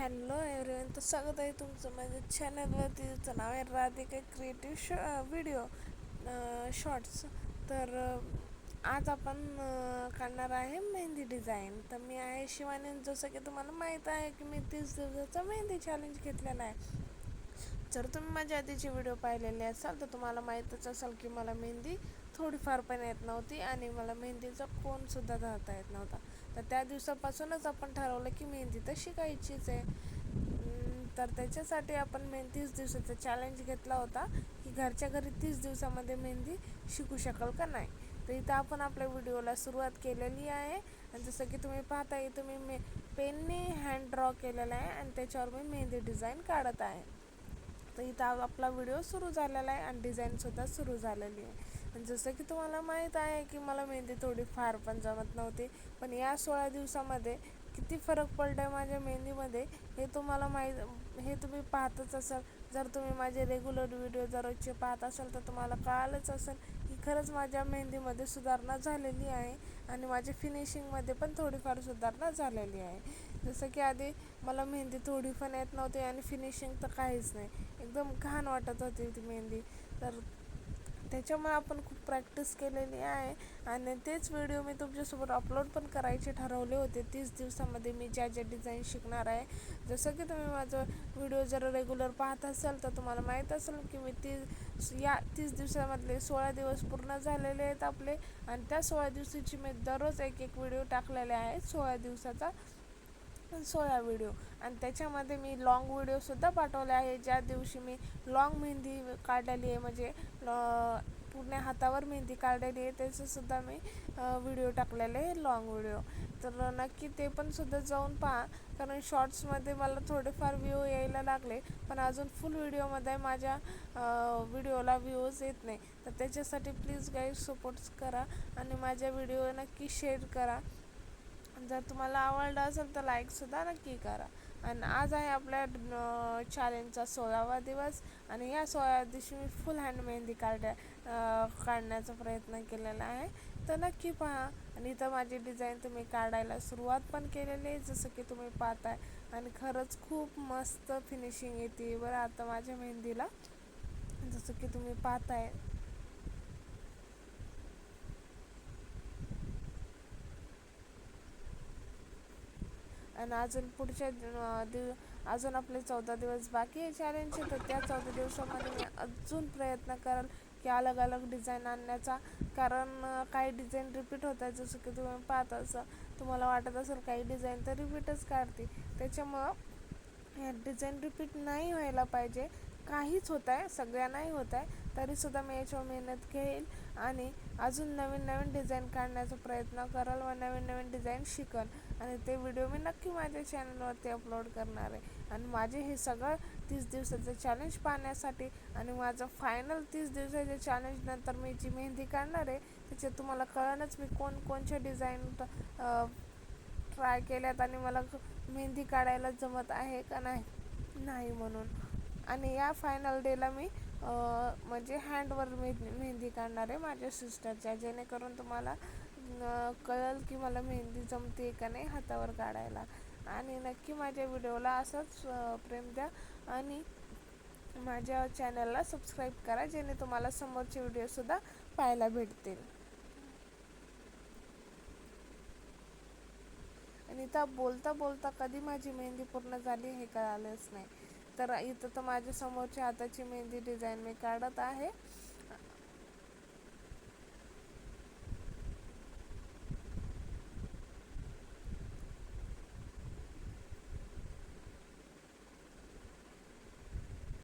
Hello everyone, तर स्वागत आहे तुमचं माझ्या चॅनलवरती. तिचं नाव आहे राधिका क्रिएटिव्ह व्हिडिओ शॉर्ट्स. तर आज आपण काढणार आहे मेहंदी डिझाईन. तर मी आहे शिवानी. जसं की तुम्हाला माहीत आहे की मी 30 दिवसाचा मेहंदी चॅलेंज घेतलेला आहे. जर तुम्ही माझ्या आधीचे व्हिडिओ पाहिलेले असाल तर तुम्हाला माहीतच असेल की मला मेहंदी थोडीफार पण येत नव्हती आणि मला मेहंदीचा कोनसुद्धा धरता येत नव्हता. तर त्या दिवसापासूनच आपण ठरवलं की मेहंदी तर शिकायचीच आहे. तर त्याच्यासाठी आपण 30 दिवसाचा चॅलेंज घेतला होता की घरच्या घरी 30 दिवसामध्ये मेहंदी शिकू शकाल का नाही. तर इथं आपण आपल्या व्हिडिओला सुरुवात केलेली आहे आणि जसं की तुम्ही पाहता इथं मी पेनने हँड ड्रॉ केलेला आहे आणि त्याच्यावर मी मेहंदी डिझाईन काढत आहे. तर इथं आपला व्हिडिओ सुरू झालेला आहे आणि डिझाईनसुद्धा सुरू झालेली आहे. आणि जसं की तुम्हाला माहीत आहे की मला मेहंदी थोडी फार पण जमत नव्हती, पण या 16 दिवसामध्ये किती फरक पडला आहे माझ्या मेहंदीमध्ये हे तुम्हाला हे तुम्ही पाहतच असाल. जर तुम्ही माझे रेग्युलर व्हिडिओ दररोजचे पाहत असाल तर तुम्हाला कळालंच असेल की खरंच माझ्या मेहंदीमध्ये सुधारणा झालेली आहे आणि माझ्या फिनिशिंगमध्ये पण थोडीफार सुधारणा झालेली आहे. जसं की आधी मला मेहंदी थोडी पण येत नव्हती आणि फिनिशिंग तर काहीच नाही, एकदम घाण वाटत होती ती मेहंदी. तर त्याच्यामुळे आपण खूप प्रॅक्टिस केलेली आहे आणि तेच व्हिडिओ मी तुमच्यासोबत अपलोड पण करायचे ठरवले होते. 30 दिवसामध्ये मी ज्या ज्या डिझाईन शिकणार आहे. जसं की तुम्ही माझं व्हिडिओ जर रेग्युलर पाहत असाल तर तुम्हाला माहीत असेल की मी 30 दिवसामधले 16 दिवस पूर्ण झालेले आहेत आपले आणि त्या 16 दिवसाची मी दररोज एक एक व्हिडिओ टाकलेले आहेत. 16 दिवसाचा 16 व्हिडिओ आणि त्याच्यामध्ये मी लॉंग व्हिडिओसुद्धा पाठवले आहे. ज्या दिवशी मी लॉंग मेहंदी काढलेली आहे म्हणजे पूर्ण हातावर मेहंदी काढलेली आहे त्याचंसुद्धा मी व्हिडिओ टाकलेले आहे लॉंग व्हिडिओ. तर नक्की ते पण सुद्धा जाऊन पहा, कारण शॉर्ट्समध्ये मला थोडेफार व्ह्यू यायला लागले पण अजून फुल व्हिडिओमध्ये माझ्या व्हिडिओला व्ह्यूज येत नाही. तर त्याच्यासाठी प्लीज गाईज सपोर्ट्स करा आणि माझ्या व्हिडिओ नक्की शेअर करा. जर तुम्हाला आवडलं असेल तर लाईकसुद्धा नक्की करा. आणि आज आहे आपल्या चॅलेंजचा 16वा दिवस आणि या 16 दिवशी मी फुल हँड मेहंदी काढण्याचा प्रयत्न केलेला आहे. तर नक्की पहा. आणि इथं माझी डिझाईन तुम्ही काढायला सुरुवात पण केलेली आहे जसं की तुम्ही पाहताय आणि खरंच खूप मस्त फिनिशिंग येते बरं आता माझ्या मेहंदीला, जसं की तुम्ही पाहताय. आणि अजून पुढच्या अजून आपले 14 दिवस बाकी आहे चॅलेंजचे. तर त्या 14 दिवसामध्ये मी अजून प्रयत्न कराल की अलग अलग डिझाईन आणण्याचा, कारण काही डिझाईन रिपीट होत आहे. जसं की तुम्ही पाहत असाल, तुम्हाला वाटत असेल काही डिझाईन तर रिपीटच काढते. त्याच्यामुळं ह्या डिझाईन रिपीट नाही व्हायला पाहिजे. काहीच होत आहे, सगळ्यांनाही होत आहे, तरीसुद्धा मी याच्यावर मेहनत घेईल आणि अजून नवीन नवीन डिझाईन काढण्याचा प्रयत्न कराल व नवीन नवीन डिझाईन शिकन आणि ते व्हिडिओ मी नक्की माझ्या चॅनलवरती अपलोड करणार आहे. आणि माझे हे सगळं 30 दिवसाचं चॅलेंज पाहण्यासाठी आणि माझं फायनल 30 दिवसाच्या चॅलेंजनंतर मी जी मेहंदी काढणार आहे त्याच्यात तुम्हाला कळणंच मी कोणकोणच्या डिझाईन ट्राय केल्यात आणि मला मेहंदी काढायला जमत आहे का नाही म्हणून. आणि या फायनल डेला मी म्हणजे हँडवर मेहंदी काढणार आहे माझ्या सिस्टरच्या, जेणेकरून तुम्हाला कळेल की मला मेहंदी जमते का नाही हातावर काढायला. आणि नक्की माझ्या व्हिडिओला असंच प्रेम द्या आणि माझ्या चॅनलला सबस्क्राईब करा, जेणे तुम्हाला समोरचे व्हिडिओसुद्धा पाहायला भेटतील. आणि इथं बोलता बोलता कधी माझी मेहंदी पूर्ण झाली हे कळालंच नाही. तर इथं तर माझ्या समोरच्या हाताची मेहंदी डिझाईन मी काढत आहे